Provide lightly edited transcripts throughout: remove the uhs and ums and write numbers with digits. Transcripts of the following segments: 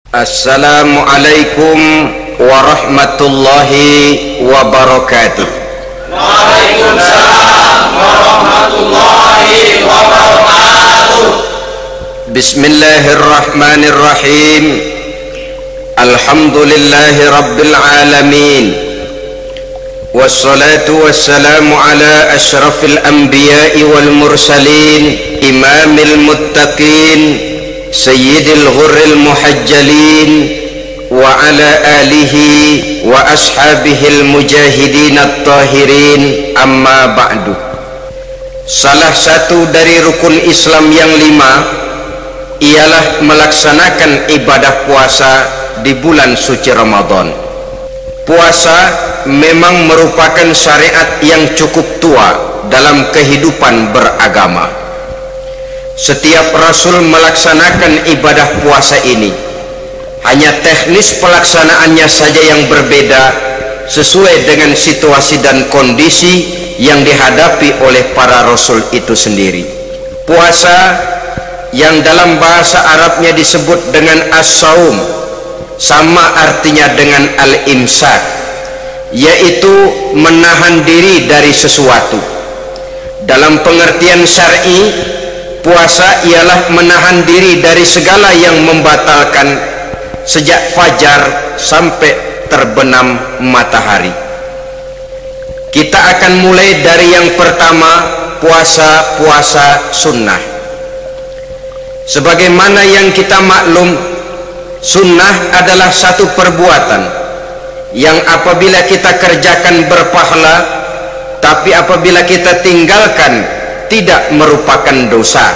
Assalamualaikum warahmatullahi wabarakatuh. Waalaikumsalam warahmatullahi wabarakatuh. Bismillahirrahmanirrahim. Alhamdulillahi rabbil alamin. Wassalatu wassalamu ala asyrafil anbiya'i wal mursalin, imamil muttaqin, sayyidil ghurril muhajjalin, wa ala alihi wa ashabihil mujahidin at-tahirin, amma ba'du. Salah satu dari rukun Islam yang 5 ialah melaksanakan ibadah puasa di bulan suci Ramadan. Puasa memang merupakan syariat yang cukup tua dalam kehidupan beragama. Setiap Rasul melaksanakan ibadah puasa ini, hanya teknis pelaksanaannya saja yang berbeda sesuai dengan situasi dan kondisi yang dihadapi oleh para Rasul itu sendiri. Puasa yang dalam bahasa Arabnya disebut dengan as-saum sama artinya dengan al-imsak, yaitu menahan diri dari sesuatu. Dalam pengertian syar'i, puasa ialah menahan diri dari segala yang membatalkan sejak fajar sampai terbenam matahari. Kita akan mulai dari yang pertama, puasa sunnah. Sebagaimana yang kita maklum, sunnah adalah satu perbuatan yang apabila kita kerjakan berpahala, tapi apabila kita tinggalkan tidak merupakan dosa.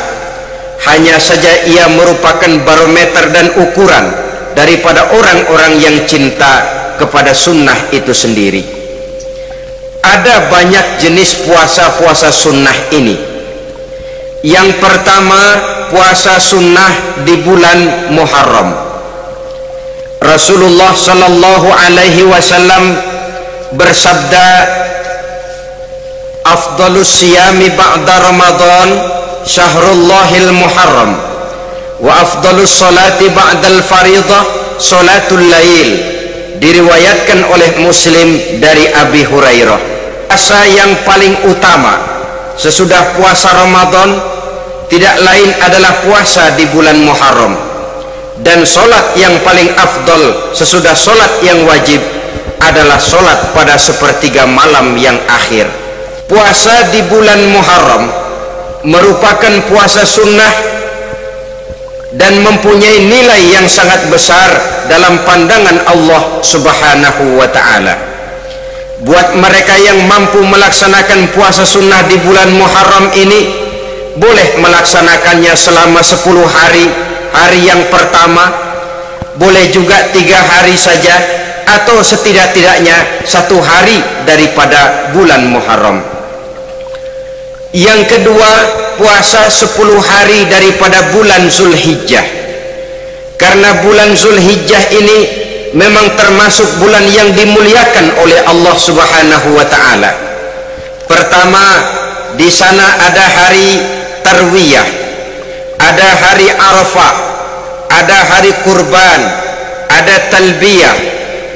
Hanya saja ia merupakan barometer dan ukuran daripada orang-orang yang cinta kepada sunnah itu sendiri. Ada banyak jenis puasa sunnah ini. Yang pertama, puasa sunnah di bulan Muharram. Rasulullah sallallahu alaihi wasallam bersabda, afdalus siyami ba'da Ramadan syahrullahil Muharram, wa afdalus salati ba'dal faridah salatul lail. Diriwayatkan oleh Muslim dari Abi Hurairah. Puasa yang paling utama sesudah puasa Ramadan tidak lain adalah puasa di bulan Muharram, dan solat yang paling afdal sesudah solat yang wajib adalah solat pada sepertiga malam yang akhir. Puasa di bulan Muharram merupakan puasa sunnah dan mempunyai nilai yang sangat besar dalam pandangan Allah Subhanahu wa ta'ala. Buat mereka yang mampu melaksanakan puasa sunnah di bulan Muharram ini, boleh melaksanakannya selama 10 hari. Hari yang pertama boleh juga 3 hari saja, atau setidak-tidaknya 1 hari daripada bulan Muharram. Yang kedua, puasa 10 hari daripada bulan Zulhijjah. Karena bulan Zulhijjah ini memang termasuk bulan yang dimuliakan oleh Allah Subhanahu wa ta'ala. Pertama, di sana ada hari Tarwiyah, ada hari Arafah, ada hari kurban, ada talbiyah,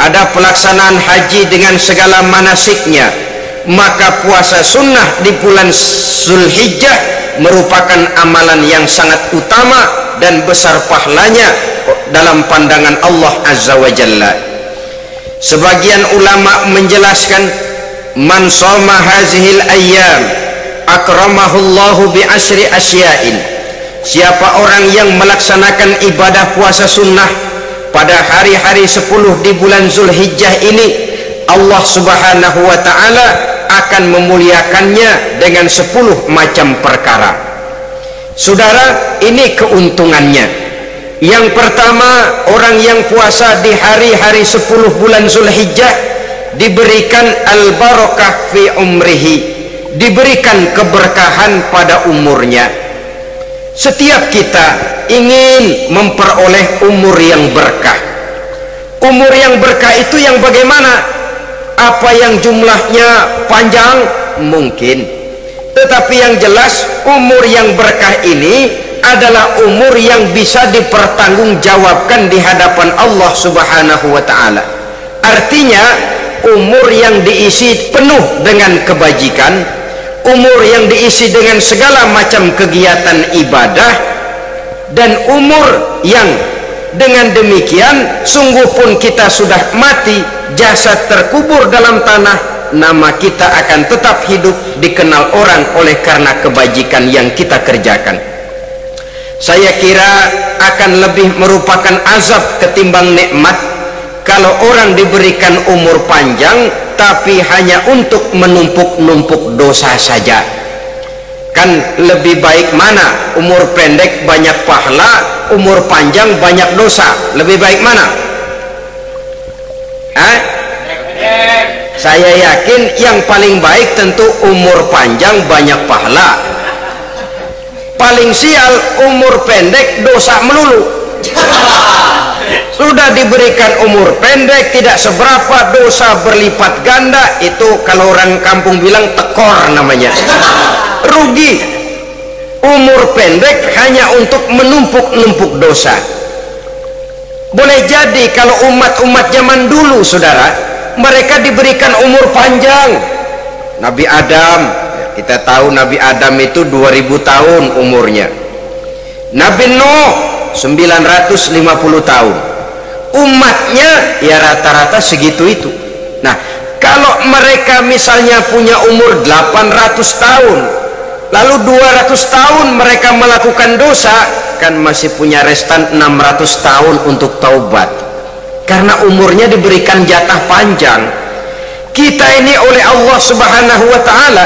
ada pelaksanaan haji dengan segala manasiknya. Maka puasa sunnah di bulan Zulhijjah merupakan amalan yang sangat utama dan besar pahalanya dalam pandangan Allah Azza wa Jalla. Sebagian ulama menjelaskan, man shoma hazihil ayyam akramahullahu bi asyri asya'in. Siapa orang yang melaksanakan ibadah puasa sunnah pada hari-hari 10 di bulan Zulhijjah ini, Allah Subhanahu wa ta'ala akan memuliakannya dengan 10 macam perkara. Saudara, ini keuntungannya. Yang pertama, orang yang puasa di hari-hari 10 bulan Zulhijjah diberikan al-barakah fi umrihi, diberikan keberkahan pada umurnya. Setiap kita ingin memperoleh umur yang berkah. Umur yang berkah itu yang bagaimana? Apa yang jumlahnya panjang? Mungkin. Tetapi yang jelas umur yang berkah ini adalah umur yang bisa dipertanggungjawabkan di hadapan Allah Subhanahu wa ta'ala. Artinya umur yang diisi penuh dengan kebajikan, umur yang diisi dengan segala macam kegiatan ibadah, dan umur yang dengan demikian sungguh pun kita sudah mati, jasad terkubur dalam tanah, nama kita akan tetap hidup, dikenal orang oleh karena kebajikan yang kita kerjakan. Saya kira akan lebih merupakan azab ketimbang nikmat kalau orang diberikan umur panjang tapi hanya untuk menumpuk-numpuk dosa saja. Kan lebih baik mana? Umur pendek banyak pahala, umur panjang banyak dosa. Lebih baik mana? Saya yakin yang paling baik tentu umur panjang banyak pahala. Paling sial umur pendek dosa melulu. Sudah diberikan umur pendek tidak seberapa, dosa berlipat ganda. Itu kalau orang kampung bilang tekor namanya. Rugi. Umur pendek hanya untuk menumpuk-numpuk dosa. Boleh jadi kalau umat-umat zaman dulu, saudara, mereka diberikan umur panjang. Nabi Adam, kita tahu Nabi Adam itu 2000 tahun umurnya. Nabi Nuh 950 tahun. Umatnya ya rata-rata segitu itu. Nah, kalau mereka misalnya punya umur 800 tahun, lalu 200 tahun mereka melakukan dosa, kan masih punya restan 600 tahun untuk taubat. Karena umurnya diberikan jatah panjang. Kita ini oleh Allah Subhanahu wa ta'ala,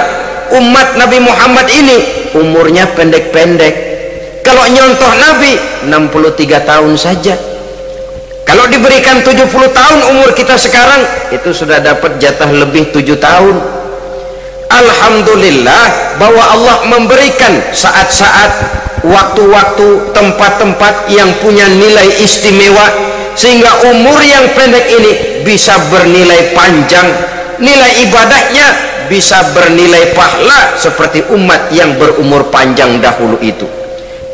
umat Nabi Muhammad ini umurnya pendek-pendek. Kalau nyontoh Nabi 63 tahun saja. Kalau diberikan 70 tahun umur kita sekarang, itu sudah dapat jatah lebih 7 tahun. Alhamdulillah bahwa Allah memberikan saat-saat, waktu-waktu, tempat-tempat yang punya nilai istimewa, sehingga umur yang pendek ini bisa bernilai panjang, nilai ibadahnya bisa bernilai pahala seperti umat yang berumur panjang dahulu itu.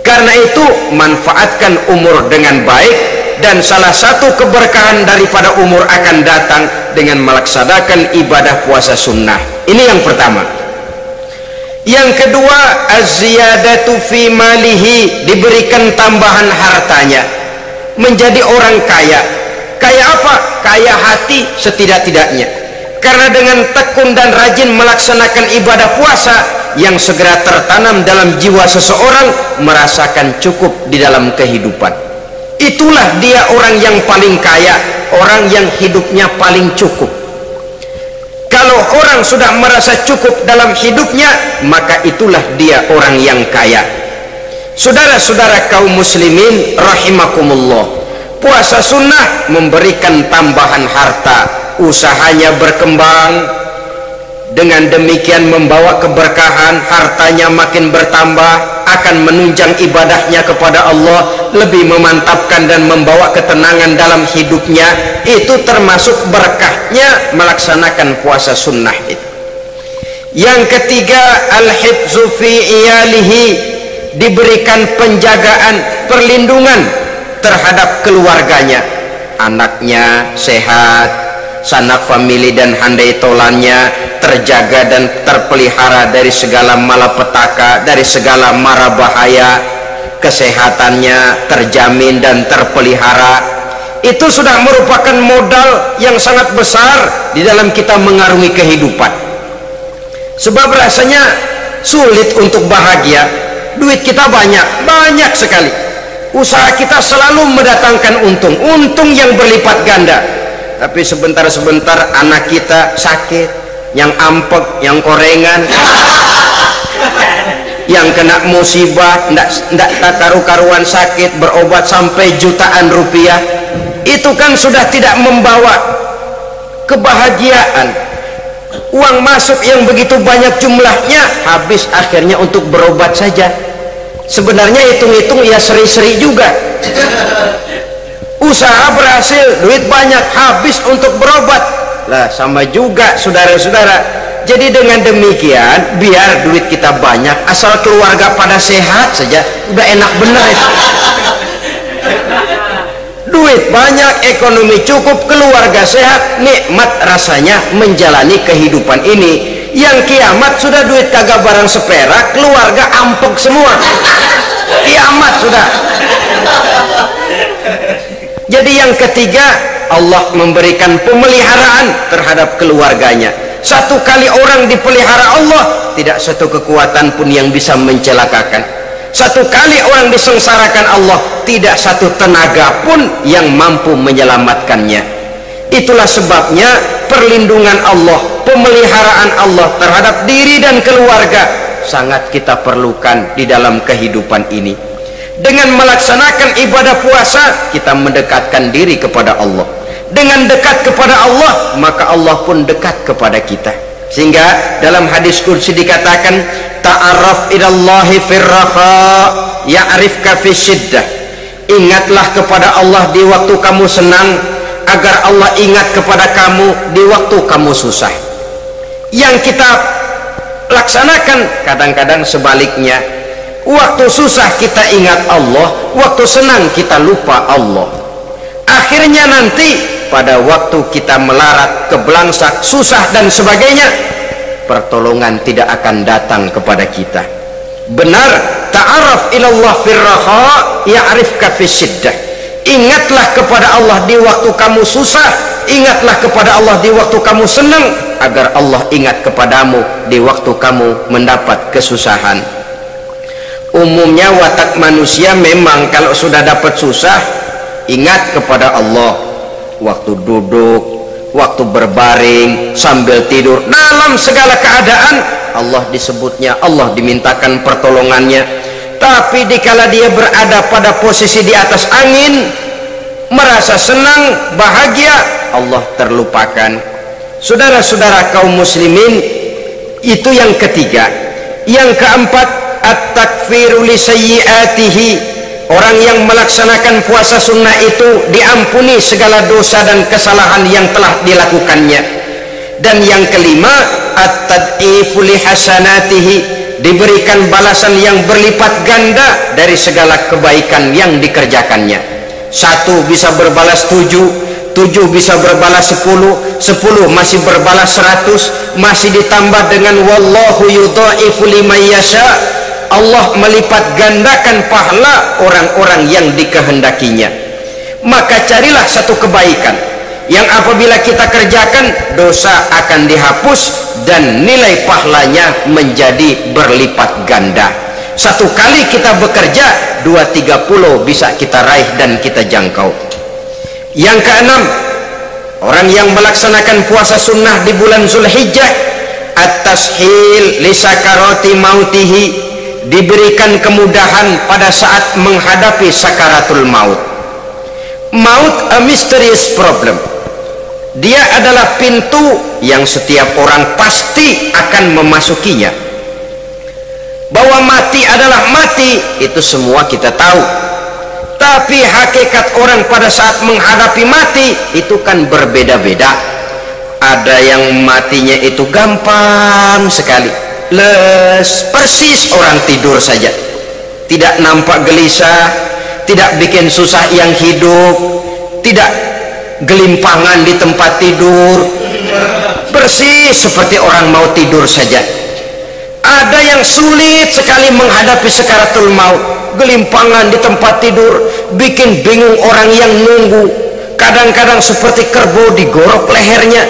Karena itu manfaatkan umur dengan baik, dan salah satu keberkahan daripada umur akan datang dengan melaksanakan ibadah puasa sunnah. Ini yang pertama. Yang kedua, az-ziyadatu fi malihi, diberikan tambahan hartanya, menjadi orang kaya. Kaya apa? Kaya hati setidak-tidaknya. Karena dengan tekun dan rajin melaksanakan ibadah puasa, yang segera tertanam dalam jiwa seseorang merasakan cukup di dalam kehidupan. Itulah dia orang yang paling kaya, orang yang hidupnya paling cukup. Kalau orang sudah merasa cukup dalam hidupnya, maka itulah dia orang yang kaya. Saudara-saudara kaum muslimin rahimakumullah, puasa sunnah memberikan tambahan harta, usahanya berkembang, dengan demikian membawa keberkahan, hartanya makin bertambah, akan menunjang ibadahnya kepada Allah, lebih memantapkan dan membawa ketenangan dalam hidupnya. Itu termasuk berkahnya melaksanakan puasa sunnah itu. Yang ketiga, al-hifzu fi iyalihi, diberikan penjagaan, perlindungan terhadap keluarganya, anaknya sehat, sanak famili dan handai tolannya terjaga dan terpelihara dari segala malapetaka, dari segala mara bahaya, kesehatannya terjamin dan terpelihara. Itu sudah merupakan modal yang sangat besar di dalam kita mengarungi kehidupan. Sebab rasanya sulit untuk bahagia, duit kita banyak sekali, usaha kita selalu mendatangkan untung yang berlipat ganda, tapi sebentar-sebentar anak kita sakit, yang ampek, yang korengan, yang kena musibah, ndak karu-karuan sakit, berobat sampai jutaan rupiah. Itu kan sudah tidak membawa kebahagiaan. Uang masuk yang begitu banyak jumlahnya, habis akhirnya untuk berobat saja. Sebenarnya hitung-hitung ya seri-seri juga. Usaha berhasil, duit banyak, habis untuk berobat. Lah sama juga saudara-saudara, Jadi dengan demikian biar duit kita banyak, asal keluarga pada sehat saja udah enak bener itu. Duit banyak, ekonomi cukup, keluarga sehat, nikmat rasanya menjalani kehidupan ini. Yang kiamat sudah duit kagak barang seperak, keluarga ampek semua. Kiamat sudah. Jadi yang ketiga, Allah memberikan pemeliharaan terhadap keluarganya. Satu kali orang dipelihara Allah, tidak satu kekuatan pun yang bisa mencelakakan. Satu kali orang disengsarakan Allah, tidak satu tenaga pun yang mampu menyelamatkannya. Itulah sebabnya perlindungan Allah, pemeliharaan Allah terhadap diri dan keluarga sangat kita perlukan di dalam kehidupan ini. Dengan melaksanakan ibadah puasa, kita mendekatkan diri kepada Allah. Dengan dekat kepada Allah, maka Allah pun dekat kepada kita. Sehingga dalam hadis qudsi dikatakan, ta'arraf ilallahi firraha ya'rifka fi syiddah. Ingatlah kepada Allah di waktu kamu senang, agar Allah ingat kepada kamu di waktu kamu susah. Yang kita laksanakan kadang-kadang sebaliknya. Waktu susah kita ingat Allah, waktu senang kita lupa Allah. Akhirnya nanti pada waktu kita melarat, kebelangsak, susah dan sebagainya, pertolongan tidak akan datang kepada kita. Benar, ta'arraf ilallah firraha ya'rifka fi syiddah. Ingatlah kepada Allah di waktu kamu susah, ingatlah kepada Allah di waktu kamu senang, agar Allah ingat kepadamu di waktu kamu mendapat kesusahan. Umumnya watak manusia memang kalau sudah dapat susah, ingat kepada Allah. Waktu duduk, waktu berbaring, sambil tidur, dalam segala keadaan Allah disebutnya, Allah dimintakan pertolongannya. Tapi dikala dia berada pada posisi di atas angin, merasa senang, bahagia, Allah terlupakan. Saudara-saudara kaum muslimin, itu yang ketiga. Yang keempat, at-takfiru li sayyiatihi. Orang yang melaksanakan puasa sunnah itu diampuni segala dosa dan kesalahan yang telah dilakukannya. Dan yang kelima, at-tad'ifu li hasanatihi, diberikan balasan yang berlipat ganda dari segala kebaikan yang dikerjakannya. 1 bisa berbalas 7, 7 bisa berbalas 10, 10 masih berbalas 100, masih ditambah dengan wallahu yudha'ifu liman yasha. Allah melipat gandakan pahala orang-orang yang dikehendakinya. Maka carilah satu kebaikan yang apabila kita kerjakan, dosa akan dihapus dan nilai pahalanya menjadi berlipat ganda. 1 kali kita bekerja, 2-3 pulau bisa kita raih dan kita jangkau. Yang keenam, orang yang melaksanakan puasa sunnah di bulan Zulhijjah, at-tashil li sakarati mautihi, diberikan kemudahan pada saat menghadapi sakaratul maut. Maut a mysterious problem. Dia adalah pintu yang setiap orang pasti akan memasukinya. Bahwa mati adalah mati, itu semua kita tahu. Tapi hakikat orang pada saat menghadapi mati itu kan berbeda-beda. Ada yang matinya itu gampang sekali, persis orang tidur saja, tidak nampak gelisah, tidak bikin susah yang hidup, tidak gelimpangan di tempat tidur, persis seperti orang mau tidur saja. Ada yang sulit sekali menghadapi sakaratul maut, gelimpangan di tempat tidur, bikin bingung orang yang nunggu, kadang-kadang seperti kerbau digorok lehernya.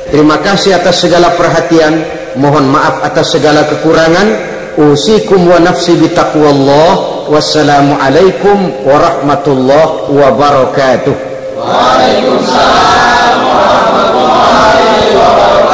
Terima kasih atas segala perhatian. Mohon maaf atas segala kekurangan. Usikum wa nafsi bitaqwallah. Wassalamualaikum warahmatullahi wabarakatuh. Waalaikumsalam warahmatullahi wabarakatuh.